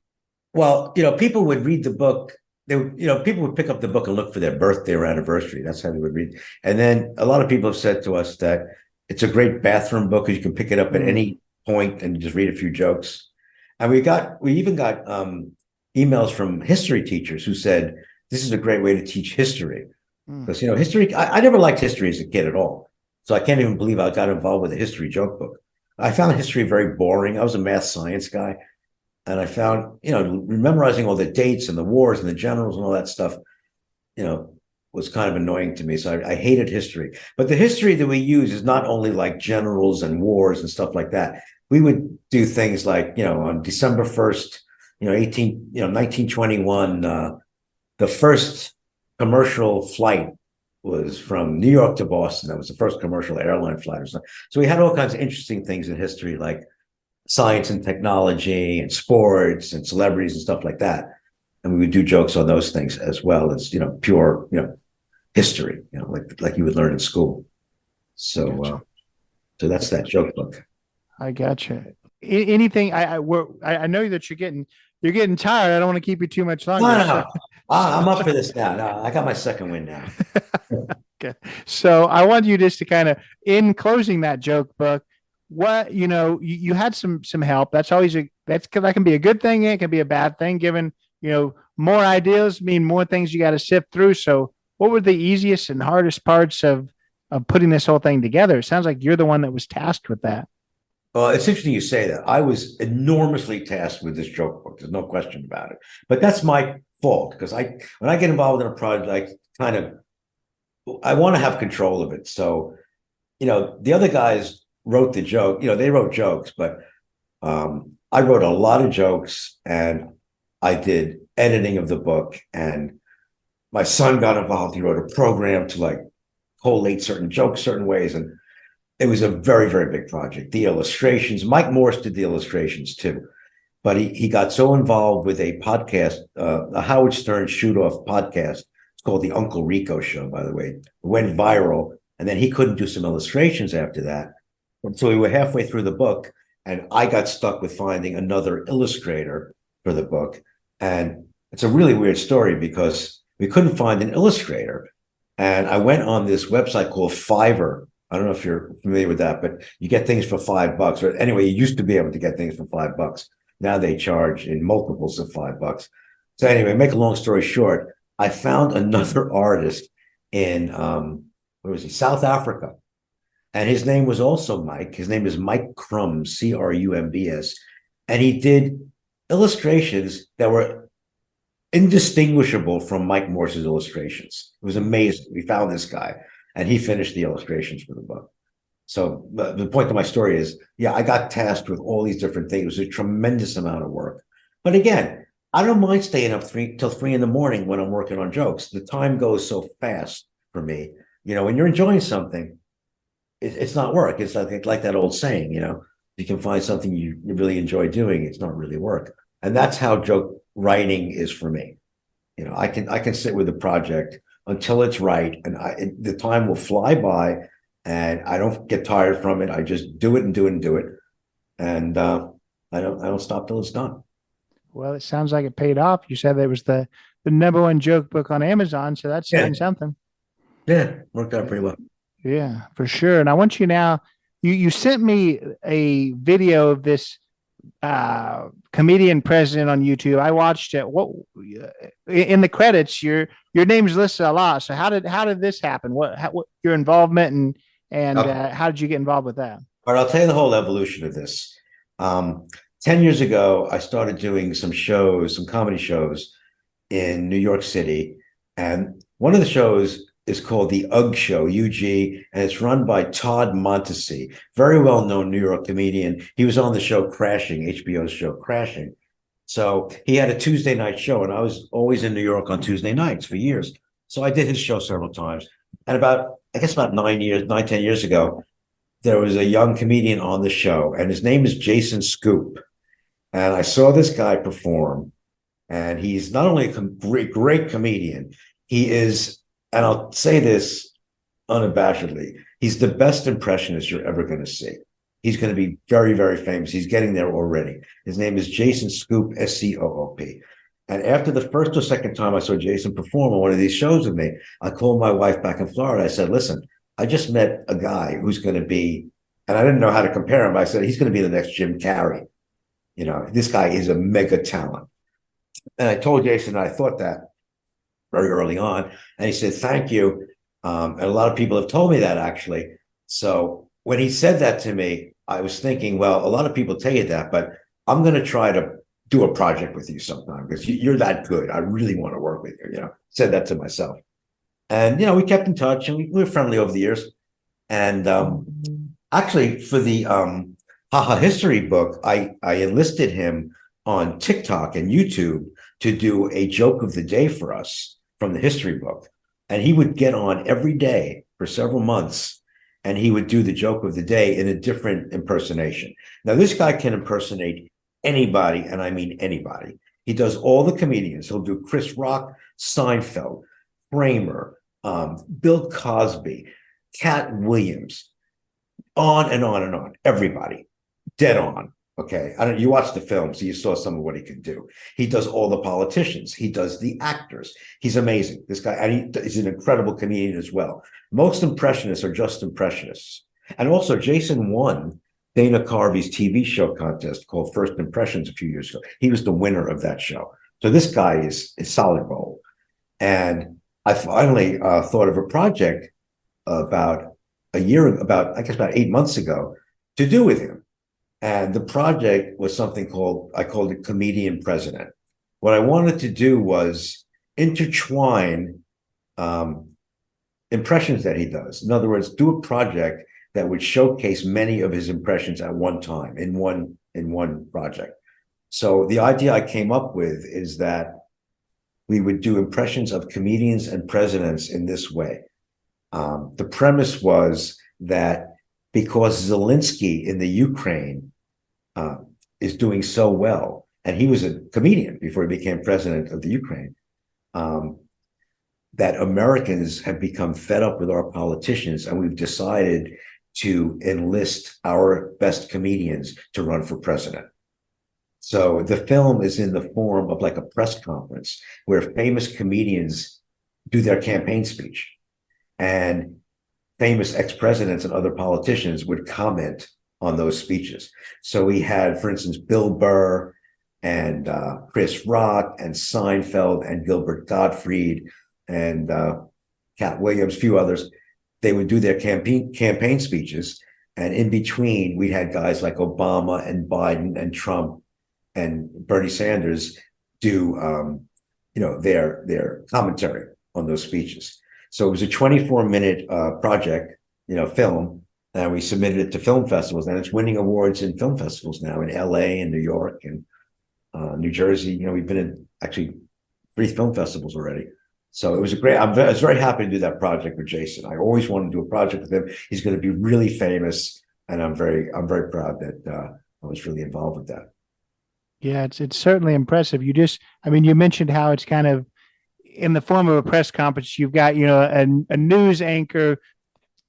Well, people would read the book. People would pick up the book and look for their birthday or anniversary. That's how they would read. And then a lot of people have said to us that it's a great bathroom book because you can pick it up at any point and just read a few jokes. And we even got emails from history teachers who said, this is a great way to teach history. Because, history, I never liked history as a kid at all. So I can't even believe I got involved with a history joke book. I found history very boring. I was a math science guy. And I found, memorizing all the dates and the wars and the generals and all that stuff, was kind of annoying to me. So I hated history. But the history that we use is not only like generals and wars and stuff like that. We would do things like, on December 1st, 1921, the first commercial flight was from New York to Boston. That was the first commercial airline flight or something. So we had all kinds of interesting things in history, like science and technology and sports and celebrities and stuff like that. And we would do jokes on those things as well as, pure, history, like you would learn in school. So, Gotcha. so that's that joke book. I gotcha. Anything? I know that you're getting tired. I don't want to keep you too much No, longer. no, So, no. I'm up for this now. No, I got my second win now. okay. So I want you just to kind of, in closing that joke book, what you had some help. That's always that can be a good thing. It can be a bad thing. Given more ideas mean more things you got to sift through. So what were the easiest and hardest parts of putting this whole thing together? It sounds like you're the one that was tasked with that. Well, it's interesting you say that. I was enormously tasked with this joke book. There's no question about it. But that's my fault because when I get involved in a project, I want to have control of it. So, the other guys wrote the joke. They wrote jokes, but I wrote a lot of jokes and I did editing of the book. And my son got involved. He wrote a program to like collate certain jokes certain ways, and it was a very, very big project. The illustrations, Mike Morse did the illustrations too, but he got so involved with a podcast, a Howard Stern shoot-off podcast. It's called the Uncle Rico Show, by the way. It went viral, and then he couldn't do some illustrations after that. And so we were halfway through the book, and I got stuck with finding another illustrator for the book. And it's a really weird story because we couldn't find an illustrator. And I went on this website called Fiverr. I don't know if you're familiar with that, but you get things for $5. Or anyway, you used to be able to get things for $5. Now they charge in multiples of $5. So anyway, make a long story short, I found another artist in where was he? South Africa. And his name was also Mike. His name is Mike Crumbs, Crumbs. And he did illustrations that were indistinguishable from Mike Morse's illustrations. It was amazing. We found this guy, and he finished the illustrations for the book. So the point of my story is, yeah, I got tasked with all these different things. It was a tremendous amount of work. But again, I don't mind staying up till 3 in the morning when I'm working on jokes. The time goes so fast for me. When you're enjoying something, it's not work. It's like that old saying, you can find something you really enjoy doing. It's not really work. And that's how joke writing is for me. I can sit with a project until it's right, and the time will fly by, and I don't get tired from it. I just do it and do it and do it, and I don't stop till it's done. Well, it sounds like it paid off. You said it was the number one joke book on Amazon, so that's saying something. Yeah, worked out pretty well. Yeah, for sure. And I want you now. You sent me a video of this comedian president on YouTube. I watched it. What in the credits? Your name's listed a lot. So how did this happen? What your involvement and how did you get involved with that? All right, I'll tell you the whole evolution of this. 10 years ago, I started doing some comedy shows in New York City, and one of the shows is called the UG Show, UG, and it's run by Todd Montesi, very well-known New York comedian. He was on the show Crashing, HBO's show Crashing. So he had a Tuesday night show, and I was always in New York on Tuesday nights for years. So I did his show several times. And about 10 years ago, there was a young comedian on the show, and his name is Jason Scoop. And I saw this guy perform, and he's not only a great comedian, he is, and I'll say this unabashedly, he's the best impressionist you're ever going to see. He's going to be very, very famous. He's getting there already. His name is Jason Scoop, Scoop. And after the first or second time I saw Jason perform on one of these shows with me, I called my wife back in Florida. I said, listen, I just met a guy who's going to be, and I didn't know how to compare him, but I said, he's going to be the next Jim Carrey. This guy is a mega talent. And I told Jason I thought that very early on. And he said, thank you. And a lot of people have told me that, actually. So when he said that to me, I was thinking, well, a lot of people tell you that, but I'm going to try to do a project with you sometime because you're that good. I really want to work with you. Said that to myself. And, we kept in touch, and we were friendly over the years. And actually, for the Haha History book, I enlisted him on TikTok and YouTube to do a joke of the day for us from the history book. And he would get on every day for several months, and he would do the joke of the day in a different impersonation. Now, this guy can impersonate anybody, and I mean anybody. He does all the comedians. He'll do Chris Rock, Seinfeld, Kramer, Bill Cosby, Cat Williams, on and on and on. Everybody, dead on. Okay, I don't. You watched the film, so you saw some of what he can do. He does all the politicians. He does the actors. He's amazing. This guy, and he's an incredible comedian as well. Most impressionists are just impressionists. And also, Jason won Dana Carvey's TV show contest called First Impressions a few years ago. He was the winner of that show. So this guy is solid gold. And I finally thought of a project about I guess about 8 months ago to do with him. And the project was something I called it Comedian President. What I wanted to do was intertwine impressions that he does. In other words, do a project that would showcase many of his impressions at one time in one project. So the idea I came up with is that we would do impressions of comedians and presidents in this way. The premise was that because Zelensky in the Ukraine is doing so well, and he was a comedian before he became president of the Ukraine, that Americans have become fed up with our politicians, and we've decided to enlist our best comedians to run for president. So the film is in the form of like a press conference where famous comedians do their campaign speech, and famous ex-presidents and other politicians would comment on those speeches. So we had, for instance, Bill Burr and Chris Rock and Seinfeld and Gilbert Gottfried and Cat Williams, a few others. They would do their campaign speeches, and in between, we had guys like Obama and Biden and Trump and Bernie Sanders do, their commentary on those speeches. So it was a 24-minute project, film, and we submitted it to film festivals, and it's winning awards in film festivals now in LA and New York and New Jersey. We've been in actually 3 film festivals already. So it was I was very happy to do that project with Jason. I always wanted to do a project with him. He's going to be really famous, and I'm very proud that I was really involved with that. Yeah, it's certainly impressive. You mentioned how it's kind of in the form of a press conference. You've got, a news anchor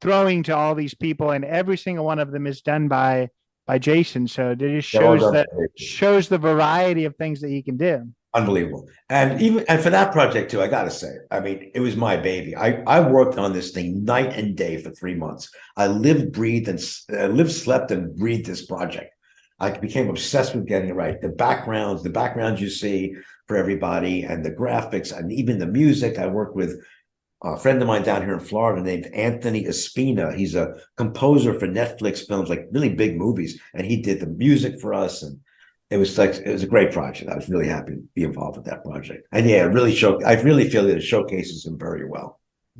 throwing to all these people, and every single one of them is done by Jason. So it just shows the variety of things that he can do. Unbelievable. And for that project too, I got to say, it was my baby. I worked on this thing night and day for 3 months. I lived, slept and breathed this project. I became obsessed with getting it right. The backgrounds you see for everybody, and the graphics, and even the music. I worked with a friend of mine down here in Florida named Anthony Espina. He's a composer for Netflix films, like really big movies, and he did the music for us. And it was a great project. I was really happy to be involved with that project. And yeah, I really feel that it showcases him very well.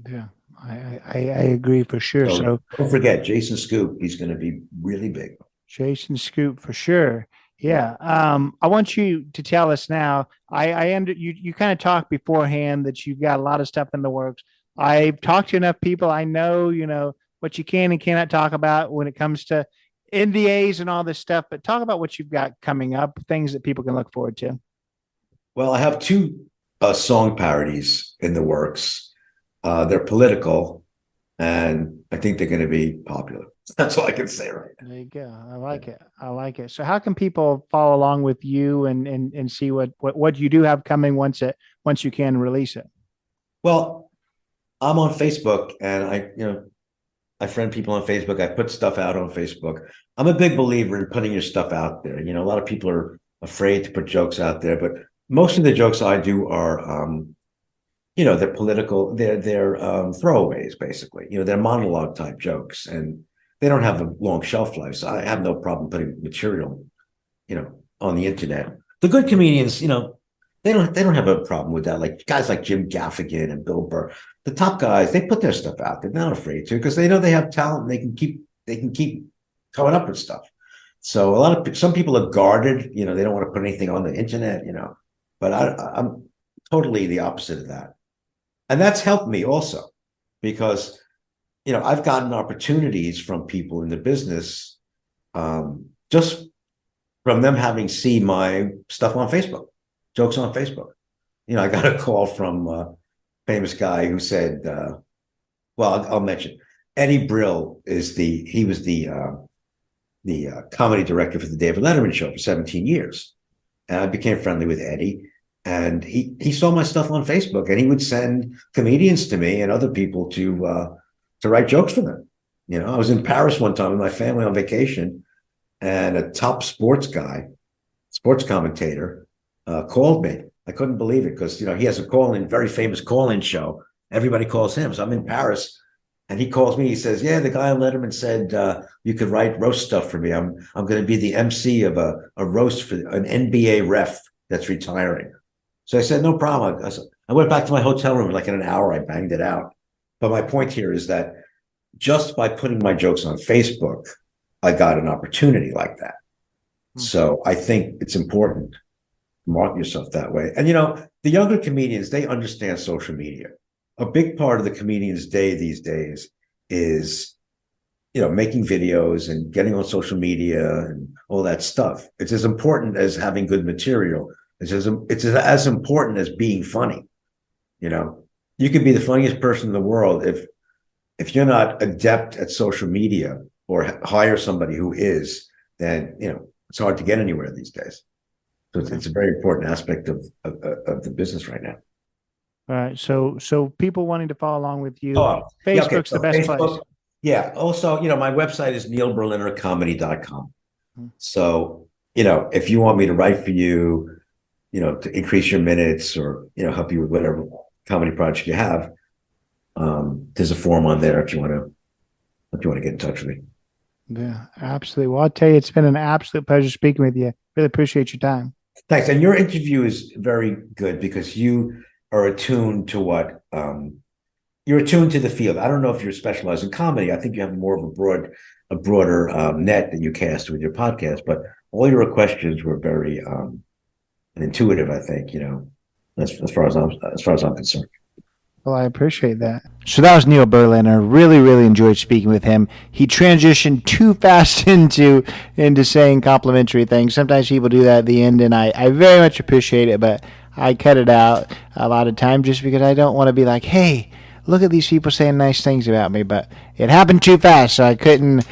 Yeah, I agree for sure. So don't forget Jason Scoop. He's going to be really big. Jason Scoop for sure. Yeah. I want you to tell us now. You kind of talked beforehand that you've got a lot of stuff in the works. I've talked to enough people. I know, what you can and cannot talk about when it comes to NDAs and all this stuff, but talk about what you've got coming up, things that people can look forward to. Well, I have 2 song parodies in the works. They're political, and I think they're going to be popular. That's all I can say right now. There you go. I like it. So how can people follow along with you and see what you do have coming once you can release it? Well, I'm on Facebook, and I friend people on Facebook. I put stuff out on Facebook. I'm a big believer in putting your stuff out there. A lot of people are afraid to put jokes out there, but most of the jokes I do are, they're political. They're throwaways, basically. They're monologue type jokes, and they don't have a long shelf life. So I have no problem putting material, on the internet. The good comedians, they don't have a problem with that. Like guys like Jim Gaffigan and Bill Burr, the top guys, they put their stuff out. They're not afraid to, because they know they have talent. And they can keep coming up with stuff. So some people are guarded. They don't want to put anything on the internet. But I'm totally the opposite of that, and that's helped me also, because I've gotten opportunities from people in the business, just from them having seen my stuff on Facebook, jokes on Facebook. I got a call from a famous guy who said, well, I'll mention, Eddie Brill he was the comedy director for the David Letterman show for 17 years. And I became friendly with Eddie. And he saw my stuff on Facebook, and he would send comedians to me and other people to write jokes for them. I was in Paris one time with my family on vacation, and a top sports commentator, called me. I couldn't believe it because he has a very famous call-in show. Everybody calls him. So I'm in Paris, and he calls me. He says, "Yeah, the guy on Letterman said you could write roast stuff for me. I'm going to be the MC of a roast for an NBA ref that's retiring." So I said, "No problem." I went back to my hotel room. Like in an hour, I banged it out. But my point here is that just by putting my jokes on Facebook, I got an opportunity like that. So I think it's important to market yourself that way. And, the younger comedians, they understand social media. A big part of the comedian's day these days is, making videos and getting on social media and all that stuff. It's as important as having good material. It's as important as being funny. You could be the funniest person in the world. If you're not adept at social media or hire somebody who is, then, it's hard to get anywhere these days. So it's a very important aspect of the business right now. All right. So people wanting to follow along with you, Facebook's the best place. Yeah. Also, my website is neilberlinercomedy.com. So, if you want me to write for you, to increase your minutes or, help you with whatever comedy project you have, there's a form on there if you want to get in touch with me. Yeah, absolutely. Well, I'll tell you, it's been an absolute pleasure speaking with you. Really appreciate your time. Thanks. And your interview is very good because you are attuned to you're attuned to the field. I don't know if you're specialized in comedy. I think you have more of a broader net that you cast with your podcast, but all your questions were very intuitive, I think, as far as I'm concerned. Well, I appreciate that. So that was Neil Berliner. Really, really enjoyed speaking with him. He transitioned too fast into saying complimentary things. Sometimes people do that at the end, and I very much appreciate it, but I cut it out a lot of times just because I don't want to be like, hey, look at these people saying nice things about me, but it happened too fast, so I couldn't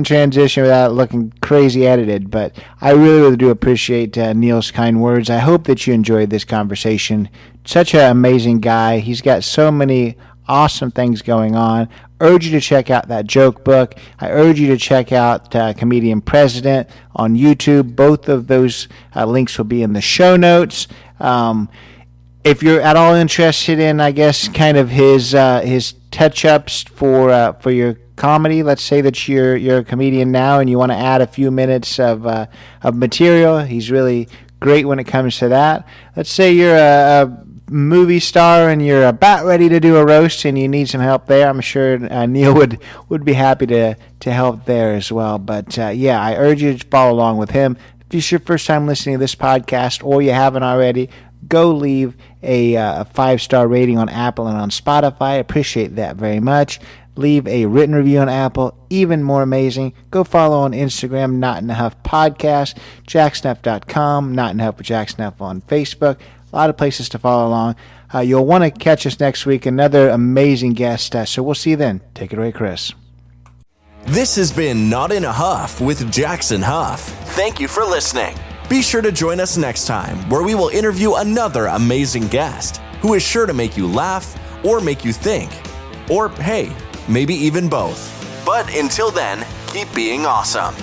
transition without looking crazy edited. But I really, really do appreciate Neil's kind words. I hope that you enjoyed this conversation. Such an amazing guy. He's got so many awesome things going on. Urge you to check out that joke book. I urge you to check out Comedian President on YouTube. Both of those links will be in the show notes. If you're at all interested in, I guess, kind of his touch-ups for your comedy, let's say that you're a comedian now and you want to add a few minutes of material. He's really great when it comes to that. Let's say you're a movie star and you're about ready to do a roast and you need some help there. I'm sure Neil would be happy to help there as well. But yeah, I urge you to follow along with him. If it's your first time listening to this podcast or you haven't already, go leave a 5-star rating on Apple and on Spotify. I appreciate that very much. Leave a written review on Apple, even more amazing. Go follow on Instagram, Not in a Huff Podcast, jacksnuff.com, Not in a Huff with Jack Snuff on Facebook. A lot of places to follow along. You'll want to catch us next week. Another amazing guest. So we'll see you then. Take it away, Chris. This has been Not in a Huff with Jackson Huff. Thank you for listening. Be sure to join us next time where we will interview another amazing guest who is sure to make you laugh or make you think. Or, hey, maybe even both. But until then, keep being awesome.